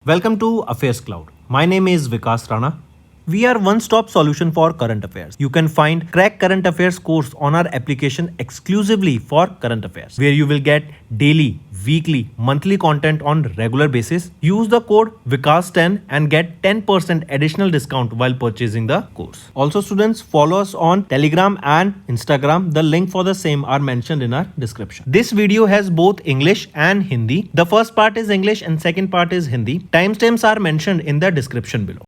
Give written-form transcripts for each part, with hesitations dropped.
Welcome to AffairsCloud. My name is Vikas Rana. We are one-stop solution for current affairs. You can find Crack Current Affairs course on our application exclusively for current affairs, where you will get daily, weekly, monthly content on regular basis. Use the code Vikas10 and get 10% additional discount while purchasing the course. Also, students, follow us on Telegram and Instagram. The link for the same are mentioned in our description. This video has both English and Hindi. The first part is English and second part is Hindi. Timestamps are mentioned in the description below.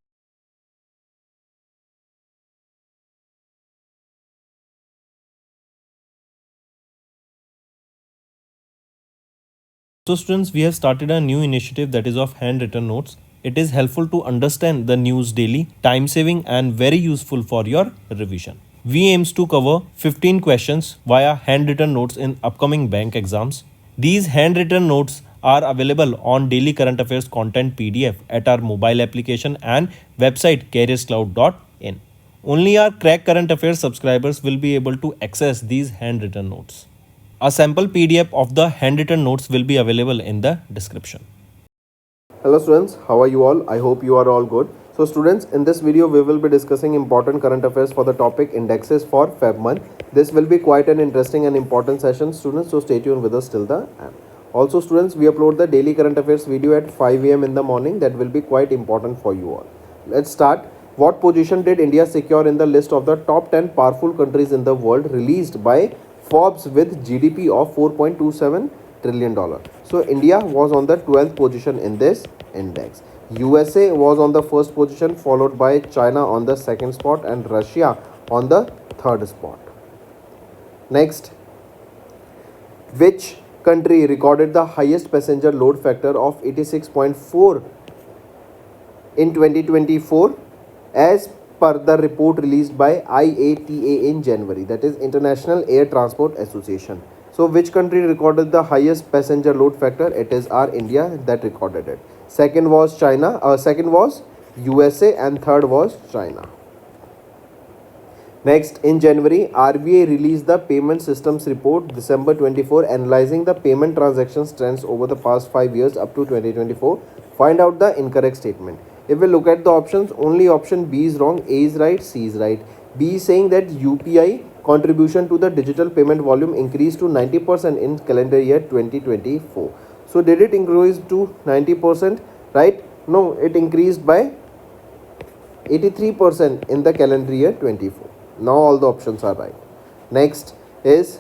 So students, we have started a new initiative that is of handwritten notes. It is helpful to understand the news daily, time saving and very useful for your revision. We aims to cover 15 questions via handwritten notes in upcoming bank exams. These handwritten notes are available on daily current affairs content PDF at our mobile application and website careerscloud.in. Only our Crack Current Affairs subscribers will be able to access these handwritten notes. A sample PDF of the handwritten notes will be available in the description. Hello students, how are you all? I hope you are all good. So students, in this video we will be discussing important current affairs for the topic indexes for Feb month. This will be quite an interesting and important session students, so stay tuned with us till the end. Also students, we upload the daily current affairs video at 5 am in the morning. That will be quite important for you all. Let's start. What position did India secure in the list of the top 10 powerful countries in the world released by Forbes with GDP of $4.27 trillion. So India was on the 12th position in this index. USA was on the first position, followed by China on the second spot and Russia on the third spot. Next, which country recorded the highest passenger load factor of 86.4 in 2024 as per the report released by IATA in January, that is International Air Transport Association. So which country recorded the highest passenger load factor? It is our India that recorded it. Second was China, second was USA and third was China. Next, in January, RBI released the Payment Systems Report December 24 analyzing the payment transactions trends over the past 5 years up to 2024. Find out the incorrect statement. If we look at the options, only option B is wrong, A is right, C is right. B is saying that UPI contribution to the digital payment volume increased to 90% in calendar year 2024. So did it increase to 90%? Right? No, it increased by 83% in the calendar year 24. Now all the options are right. Next is,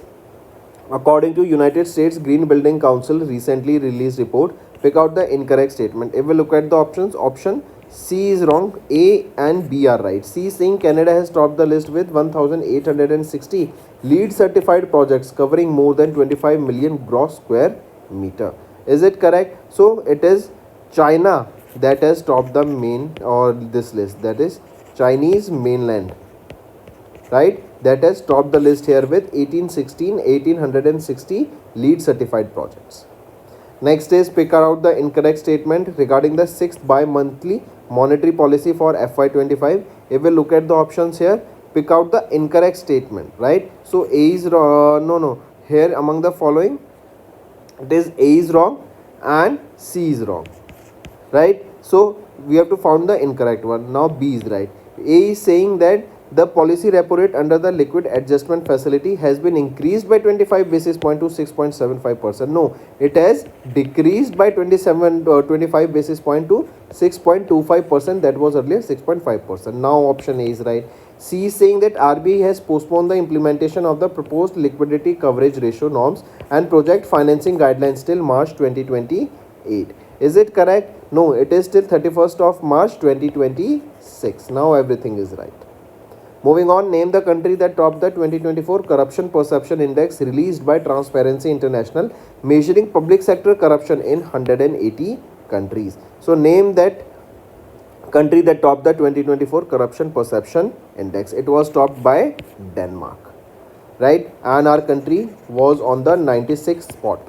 according to United States Green Building Council recently released report, pick out the incorrect statement. If we look at the options, option C is wrong, A and B are right. C is saying Canada has topped the list with 1,860 LEED certified projects covering more than 25 million gross square meter. Is it correct? So it is China that has topped the main or this list, that is Chinese mainland, right? That has topped the list here with 1860 LEED certified projects. Next is, pick out the incorrect statement regarding the 6th bi-monthly monetary policy for FY25. If we look at the options here, pick out the incorrect statement, right? So A is here among the following, it is A is wrong and C is wrong, right? So we have to find the incorrect one. Now B is right. A is saying that the policy repo rate under the liquid adjustment facility has been increased by 25 basis point to 6.75%. No, it has decreased by 25 basis point to 6.25%. That was earlier 6.5%. Now option A is right. C is saying that RBI has postponed the implementation of the proposed liquidity coverage ratio norms and project financing guidelines till March 2028. Is it correct? No, it is till 31st of March 2026. Now everything is right. Moving on, name the country that topped the 2024 Corruption Perception Index released by Transparency International, measuring public sector corruption in 180 countries. So name that country that topped the 2024 Corruption Perception Index. It was topped by Denmark, right? And our country was on the 96th spot.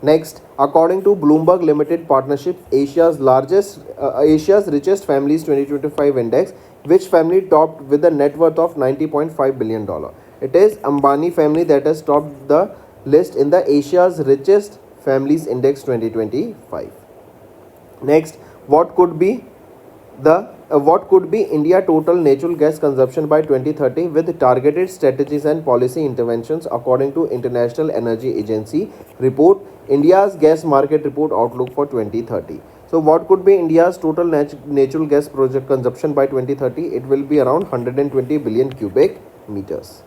Next, according to Bloomberg Limited Partnership, Asia's richest families 2025 index, which family topped with a net worth of $90.5 billion? It is Ambani family that has topped the list in the Asia's richest families index 2025. Next, what could be India total natural gas consumption by 2030 with targeted strategies and policy interventions according to International Energy Agency report India's gas market report outlook for 2030. So what could be India's total natural gas project consumption by 2030? It will be around 120 billion cubic meters.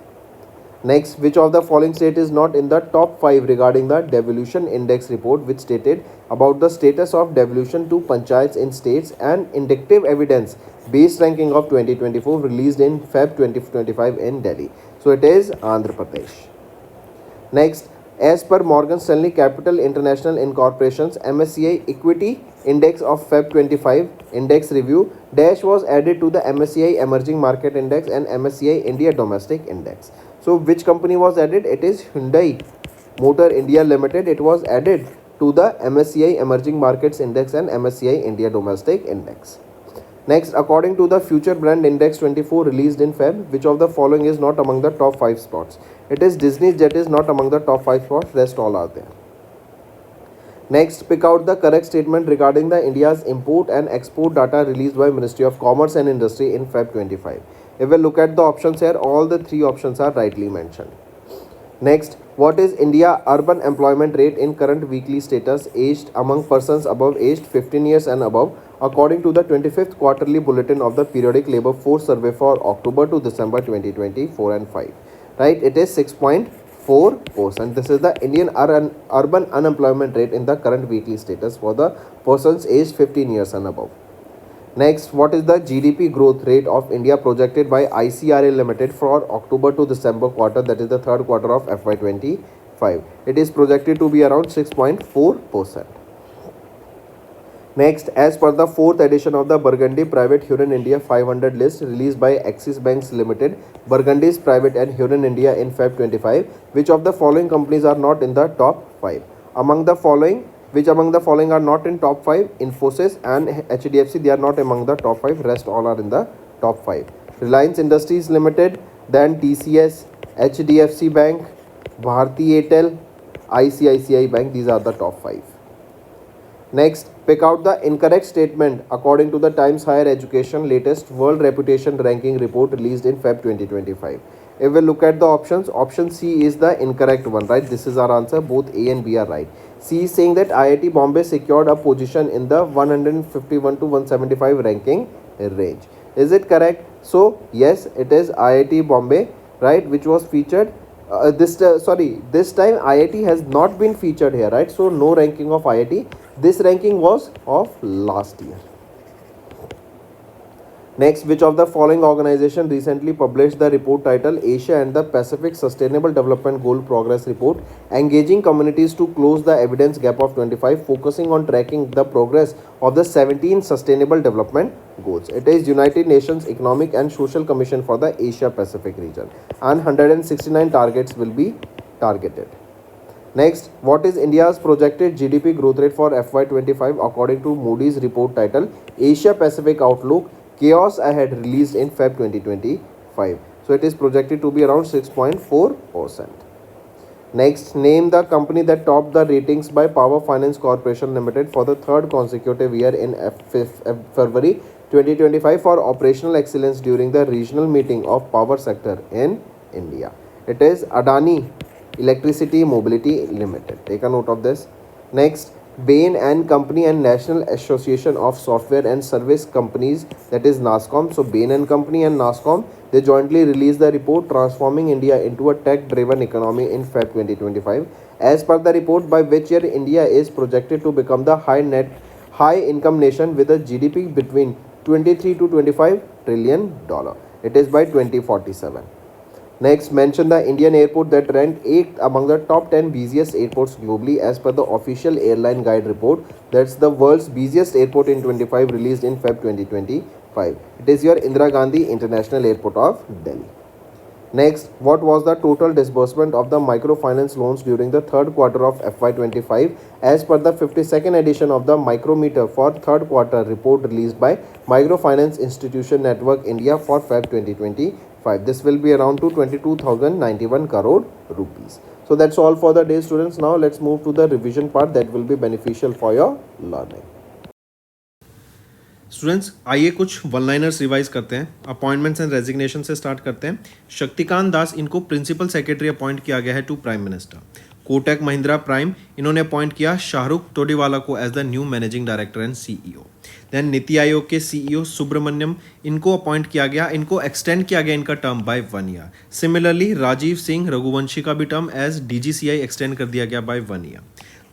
Next, which of the following state is not in the top 5 regarding the devolution index report which stated about the status of devolution to panchayats in states and indicative evidence based ranking of 2024 released in Feb 2025 in Delhi. So it is Andhra Pradesh. Next, as per Morgan Stanley Capital International Incorporation's MSCI Equity Index of Feb 25 Index Review, Dash was added to the MSCI Emerging Market Index and MSCI India Domestic Index. So which company was added? It is Hyundai Motor India Limited. It was added to the MSCI Emerging Markets Index and MSCI India Domestic Index. Next, according to the Future Brand Index 24 released in Feb, which of the following is not among the top 5 spots? It is Disney's Jet is not among the top 5 spots, rest all are there. Next, pick out the correct statement regarding the India's import and export data released by Ministry of Commerce and Industry in Feb 25. If we look at the options here, all the 3 options are rightly mentioned. Next, what is India urban employment rate in current weekly status aged among persons above aged 15 years and above according to the 25th quarterly bulletin of the periodic labor force survey for October to December 2024 and 5. Right, it is 6.4%. This is the Indian urban unemployment rate in the current weekly status for the persons aged 15 years and above. Next, what is the GDP growth rate of India projected by ICRA Limited for October to December quarter, that is the third quarter of FY25? It is projected to be around 6.4%. Next, as per the 4th edition of the Burgundy Private Huron India 500 list released by Axis Banks Limited, Burgundy's Private and Huron India in Feb 25, which of the following companies are not in the top 5? Which among the following are not in top 5? Infosys and HDFC, they are not among the top 5, rest all are in the top 5. Reliance Industries Limited, then TCS, HDFC Bank, Bharti Airtel, ICICI Bank, these are the top 5. Next, pick out the incorrect statement according to the Times Higher Education latest World Reputation Ranking report released in Feb 2025. If we look at the options, option C is the incorrect one, right? This is our answer. Both A and B are right. C is saying that IIT Bombay secured a position in the 151 to 175 ranking range. Is it correct? So yes, it is IIT Bombay, right, which was featured. This time IIT has not been featured here, right? So no ranking of IIT. This ranking was of last year. Next, which of the following organization recently published the report titled Asia and the Pacific Sustainable Development Goal Progress Report, engaging communities to close the evidence gap of 25, focusing on tracking the progress of the 17 Sustainable Development Goals? It is United Nations Economic and Social Commission for the Asia Pacific region, and 169 targets will be targeted. Next, what is India's projected GDP growth rate for FY25 according to Moody's report titled Asia Pacific Outlook Chaos Ahead released in Feb 2025. So it is projected to be around 6.4%. Next, name the company that topped the ratings by Power Finance Corporation Limited for the third consecutive year in February 2025 for operational excellence during the regional meeting of power sector in India. It is Adani Electricity Mobility Limited. Take a note of this. Next, Bain and Company and National Association of Software and Service Companies, that is NASSCOM. So Bain and Company and NASSCOM, they jointly released the report Transforming India into a Tech-Driven Economy in Feb 2025. As per the report, by which year India is projected to become the high income nation with a GDP between 23 to 25 trillion dollar. It is by 2047. Next, mention the Indian airport that ranked 8th among the top 10 busiest airports globally as per the official airline guide report. That's the world's busiest airport in 25 released in Feb 2025. It is your Indira Gandhi International Airport of Delhi. Next, what was the total disbursement of the microfinance loans during the third quarter of FY25 as per the 52nd edition of the Micrometer for third quarter report released by Microfinance Institution Network India for Feb 2025. This will be around to 22,091 crore rupees. So that's all for the day, students. Now let's move to the revision part that will be beneficial for your learning. Students आइए कुछ one liners revise करते हैं. Appointments and resignation से start करते हैं. शक्तिकांत दास इनको principal secretary appoint किया गया है to prime minister. Kotak Mahindra prime इन्होंने अपॉइंट किया शाहरुख तोडिवाला को as the new managing director and CEO. Then NITI Aayog के सीईओ सुब्रमण्यम इनको अपॉइंट किया गया, इनको एक्सटेंड किया गया इनका term by 1 year. Similarly Rajiv Singh Raghuvanshi का भी टर्म एज डीजीसीआई एक्सटेंड कर दिया गया बाय 1 ईयर.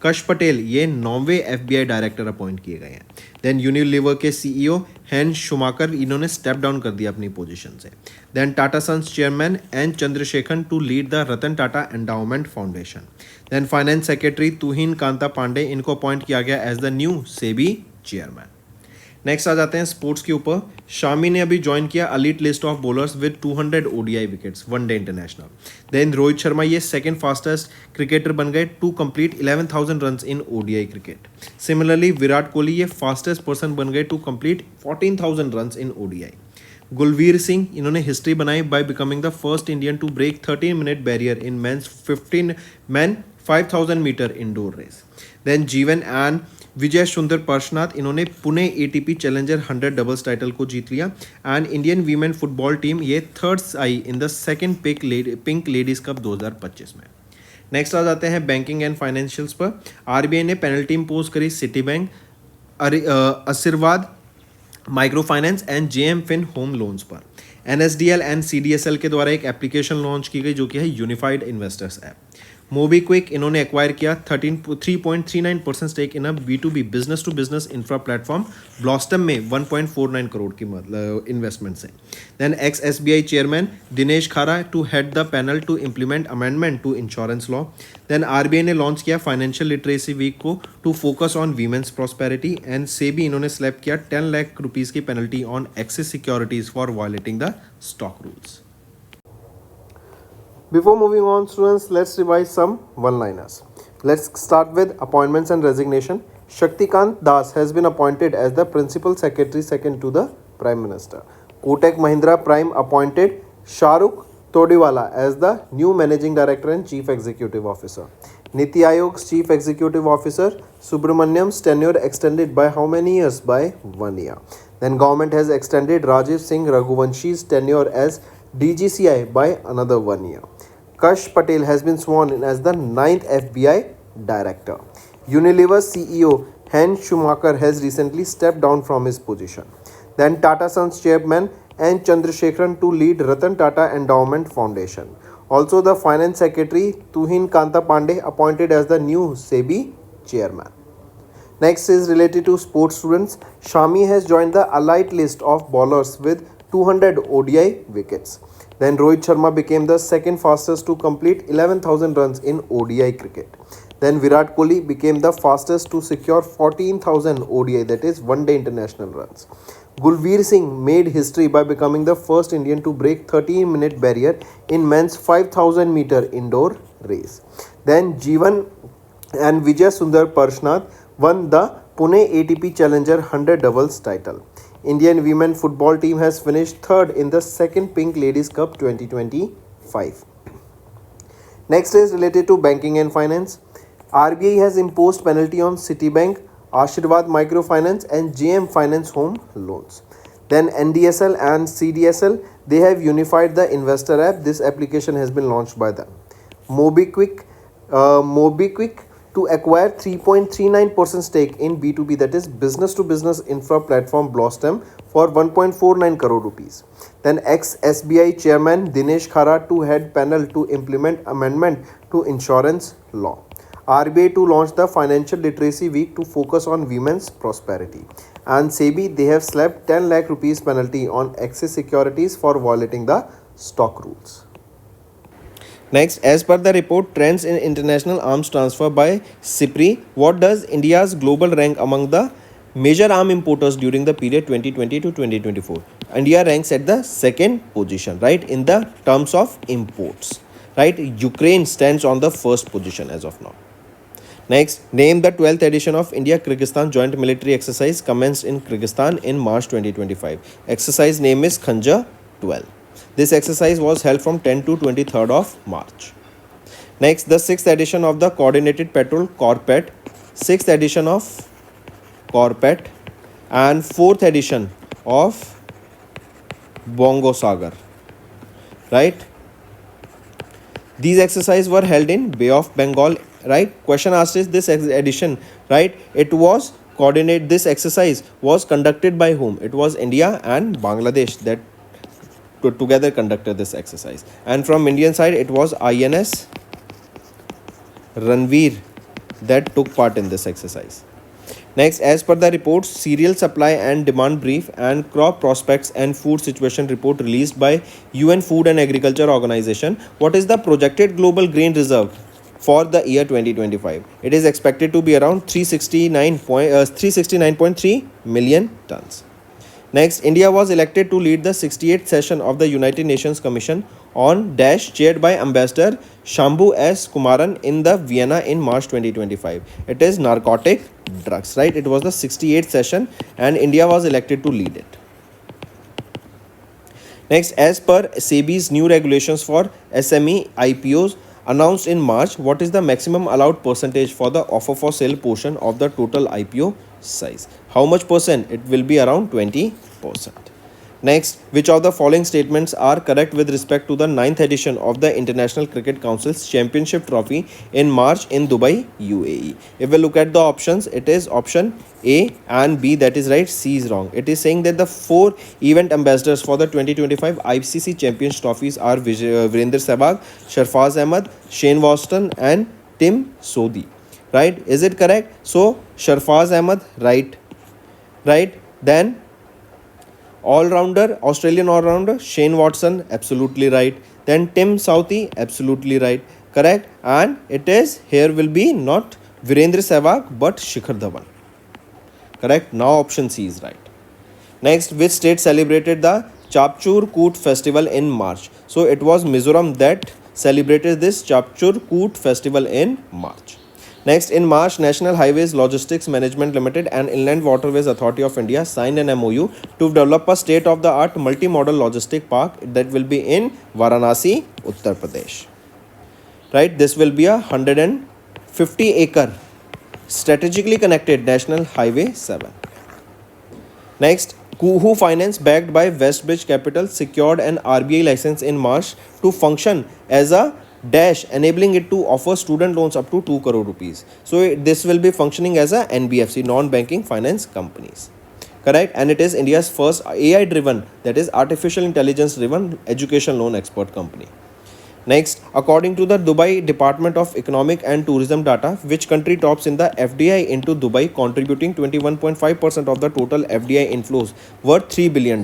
कश पटेल ये 9वें एफबीआई डायरेक्टर अपॉइंट किए गए हैं. देन यूनिलीवर के सीईओ हैन शुमाकर इन्होंने स्टेप डाउन कर दिया अपनी पोजीशन से. Then Tata sons chairman N Chandrasekaran to lead the Ratan Tata endowment foundation. Then finance secretary Tuhin Kanta Pandey इनको अपॉइंट किया गया as the new SEBI chairman. Next आ जाते हैं स्पोर्ट्स के ऊपर. शामी ने अभी ज्वाइन किया elite list of bowlers with 200 ODI wickets one day international. Then Rohit Sharma ये सेकंड फास्टेस्ट क्रिकेटर बन गए to complete 11,000 runs in ODI cricket. Similarly Virat Kohli ये फास्टेस्ट पर्सन बन गए to complete 14,000 runs in ODI. Gulveer Singh इन्होंने हिस्ट्री बनाई by becoming the first Indian to break 13-minute barrier in man 5,000 metre indoor race. Then Jeevan and Vijay Sundar Parshvanath इन्होंने Pune ATP challenger 100 doubles title को जीत लिया. And Indian women football team ये third आई in the second pink ladies cup 2025 में. नेक्स्ट आ जाते हैं बैंकिंग एंड फाइनेंशियल्स पर. आरबीआई ने पेनल्टी इम्पोज करी Citi bank, Ashirvad micro finance and JM fin home loans पर. एनएसडीएल एंड सीडीएसएल के द्वारा एक एप्लीकेशन लॉन्च की गई जो कि है यूनिफाइड इन्वेस्टर्स ऐप. मोबीक्विक इन्होंने एक्वायर किया 3.39% stake in a B2B business to business infra platform Blostem में 1.49 करोड़ की इन्वेस्टमेंट से. Then ex SBI chairman Dinesh Khara to head the panel to implement amendment to insurance law. Then RBI ने launch किया financial literacy week को to focus on women's prosperity. And SEBI इन्होंने slap किया 10 lakh rupees की penalty on axis securities for violating the stock rules. Before moving on, students, let's revise some one-liners. Let's start with appointments and resignation. Shaktikant Das has been appointed as the Principal Secretary second to the Prime Minister. Kotak Mahindra Prime appointed Shahrukh Todiwala as the new Managing Director and Chief Executive Officer. Niti Ayog's Chief Executive Officer Subramaniam's tenure extended by how many years? By 1 year. Then government has extended Rajiv Singh Raghuvanshi's tenure as DGCI by another 1 year. Kash Patel has been sworn in as the 9th FBI Director. Unilever CEO Hen Schumacher has recently stepped down from his position. Then Tata Sons Chairman N. Chandrasekaran to lead Ratan Tata Endowment Foundation. Also the Finance Secretary Tuhin Kanta Pandey appointed as the new SEBI Chairman. Next is related to sports students. Shami has joined the elite list of bowlers with 200 ODI wickets. Then Rohit Sharma became the second fastest to complete 11,000 runs in ODI cricket. Then Virat Kohli became the fastest to secure 14,000 ODI, that is one day international runs. Gulveer Singh made history by becoming the first Indian to break 13-minute barrier in men's 5,000 meter indoor race. Then Jeevan and Vijay Sundar Parshnath won the Pune ATP Challenger 100 doubles title. Indian women football team has finished third in the second Pink Ladies Cup 2025. Next is related to banking and finance. RBI has imposed penalty on Citibank, Ashirwad Microfinance and JM Finance Home Loans. Then NDSL and CDSL, they have unified the investor app. This application has been launched by them. Mobiquick to acquire 3.39% stake in B2B, that is business to business infra platform Blossom for 1.49 crore rupees. Then ex-SBI chairman Dinesh Khara to head panel to implement amendment to insurance law. RBI to launch the financial literacy week to focus on women's prosperity. And SEBI, they have slapped 10 lakh rupees penalty on Axis Securities for violating the stock rules. Next, as per the report Trends in International Arms Transfer by CIPRI, what does India's global rank among the major arm importers during the period 2020 to 2024? India ranks at the second position, right, in the terms of imports, right? Ukraine stands on the first position as of now. Next, name the 12th edition of India-Kyrgyzstan joint military exercise commenced in Kyrgyzstan in March 2025. Exercise name is Khanjar 12. This exercise was held from 10 to 23rd of March. Next, the 6th edition of the Coordinated Patrol Corpet. 6th edition of Corpet and 4th edition of Bongo Sagar, right? These exercises were held in Bay of Bengal, right? Question asked is this edition, right? It was coordinated. This exercise was conducted by whom? It was India and Bangladesh that together conducted this exercise. And from Indian side, it was INS Ranveer that took part in this exercise. Next, as per the reports, cereal supply and demand brief and crop prospects and food situation report released by UN Food and Agriculture Organization, what is the projected global grain reserve for the year 2025? It is expected to be around 369.3 million tons. Next, India was elected to lead the 68th session of the United Nations Commission on Dash, chaired by Ambassador Shambhu S. Kumaran in the Vienna in March 2025. It is narcotic drugs, right? It was the 68th session and India was elected to lead it. Next, as per SEBI's new regulations for SME IPOs announced in March, what is the maximum allowed percentage for the offer for sale portion of the total IPO size? How much percent? It will be around 20%. Next, which of the following statements are correct with respect to the 9th edition of the International Cricket Council's Championship Trophy in March in Dubai, UAE? If we look at the options, it is option A and B, that is right, C is wrong. It is saying that the 4 event ambassadors for the 2025 ICC Champions Trophies are Virender Sehwag, Sharfaz Ahmed, Shane Watson and Tim Sodhi. Right? Is it correct? So, Sharfaz Ahmed, right. Then all-rounder, Australian all-rounder, Shane Watson, absolutely right. Then Tim Southey, absolutely right. Correct. And it is, here will be not Virender Sehwag but Shikhar Dhawan. Correct. Now option C is right. Next, which state celebrated the Chapchur Koot festival in March? So it was Mizoram that celebrated this Chapchur Koot festival in March. Next, in March, National Highways Logistics Management Limited and Inland Waterways Authority of India signed an MOU to develop a state-of-the-art multi-modal logistic park that will be in Varanasi, Uttar Pradesh. Right, this will be a 150-acre strategically connected National Highway 7. Next, Kuhu Finance, backed by Westbridge Capital, secured an RBI license in March to function as a Dash, enabling it to offer student loans up to 2 crore rupees. So this will be functioning as a NBFC, non-banking finance companies. Correct? And it is India's first AI driven, that is artificial intelligence driven education loan expert company. Next, according to the Dubai Department of Economic and Tourism data, which country tops in the FDI into Dubai, contributing 21.5% of the total FDI inflows worth $3 billion.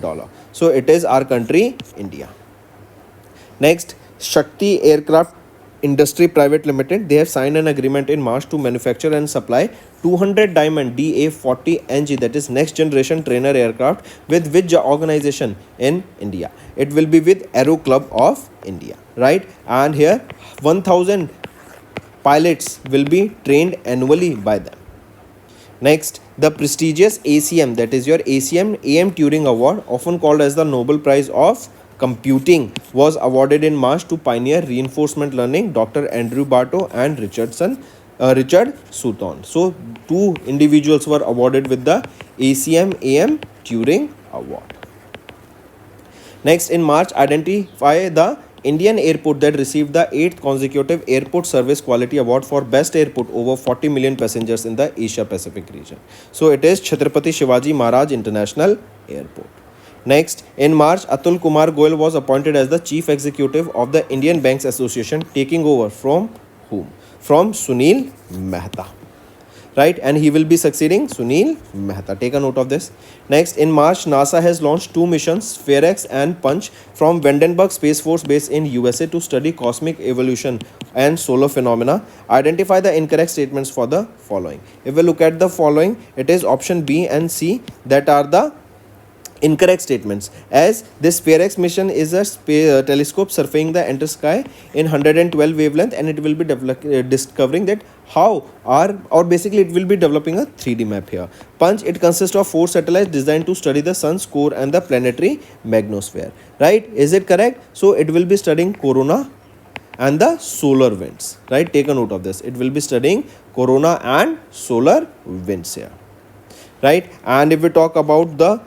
So it is our country, India. Next, Shakti Aircraft Industry Private Limited, they have signed an agreement in March to manufacture and supply 200 Diamond DA-40NG, that is next generation trainer aircraft, with which organization in India? It will be with Aero Club of India, right? And here 1000 pilots will be trained annually by them. Next, the prestigious ACM, that is your ACM AM Turing Award, often called as the Nobel Prize of Computing, was awarded in March to pioneer reinforcement learning Dr. Andrew Barto and Richard Sutton. So, 2 individuals were awarded with the ACM AM Turing Award. Next, in March, identify the Indian airport that received the 8th consecutive Airport Service Quality Award for Best Airport over 40 million passengers in the Asia Pacific region. So, it is Chhatrapati Shivaji Maharaj International Airport. Next, in March, Atul Kumar Goyal was appointed as the Chief Executive of the Indian Banks Association, taking over from whom? From Sunil Mehta. Right, and he will be succeeding Sunil Mehta. Take a note of this. Next, in March, NASA has launched 2 missions, SphereX and Punch, from Vandenberg Space Force Base in USA to study cosmic evolution and solar phenomena. Identify the incorrect statements for the following. If we look at the following, it is option B and C that are the incorrect statements, as this SpareX mission is a telescope surveying the entire sky in 112 wavelength, and it will be discovering that how or basically it will be developing a 3D map here. Punch, it consists of 4 satellites designed to study the sun's core and the planetary magnosphere. Right? Is it correct? So it will be studying corona and the solar winds. Right? Take a note of this. It will be studying corona and solar winds here. right? And if we talk about the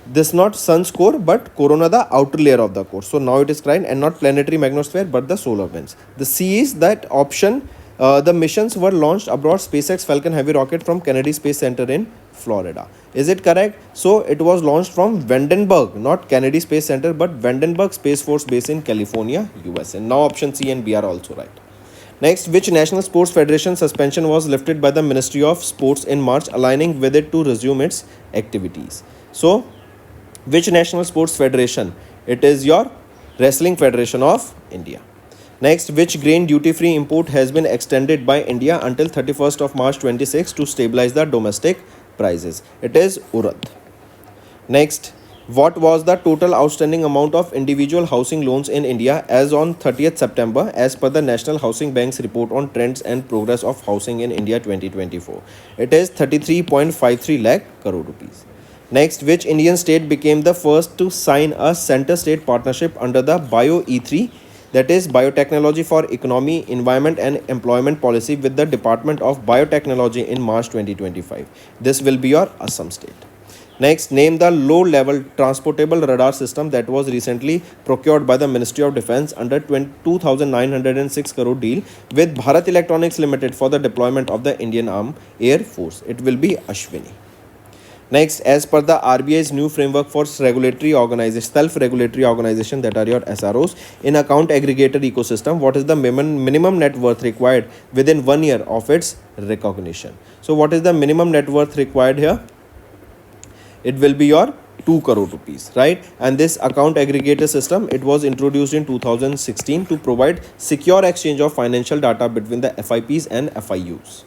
this not sun's core but corona, the outer layer of the core, so now it is crying and not planetary magnosphere but the solar winds. The C is that option. The missions were launched abroad. SpaceX Falcon Heavy rocket from Kennedy Space Center in Florida. Is it correct? So it was launched from Vandenberg, not Kennedy Space Center, but Vandenberg Space Force Base in California, USA. Now option C and B are also right. Next, which National Sports Federation suspension was lifted by the Ministry of Sports in March, aligning with it to resume its activities? So, which National Sports Federation? It is your Wrestling Federation of India. Next, which grain duty-free import has been extended by India until 31st of March 26 to stabilize the domestic prices? It is urad. Next, what was the total outstanding amount of individual housing loans in India as on 30th September as per the National Housing Bank's report on trends and progress of housing in India 2024? It is 33.53 lakh crore rupees. Next, which Indian state became the first to sign a center-state partnership under the BioE3, that is Biotechnology for Economy, Environment and Employment Policy with the Department of Biotechnology in March 2025? This will be your Assam state. Next, name the low-level transportable radar system that was recently procured by the Ministry of Defence under 2,906 crore deal with Bharat Electronics Limited for the deployment of the Indian Armed Air Force. It will be Ashwini. Next, as per the RBI's new framework for self-regulatory organization, that are your SROs, in account aggregator ecosystem, what is the minimum net worth required within 1 year of its recognition? So what is the minimum net worth required here? It will be your 2 crore rupees, right? And this account aggregator system, it was introduced in 2016 to provide secure exchange of financial data between the FIPs and FIUs.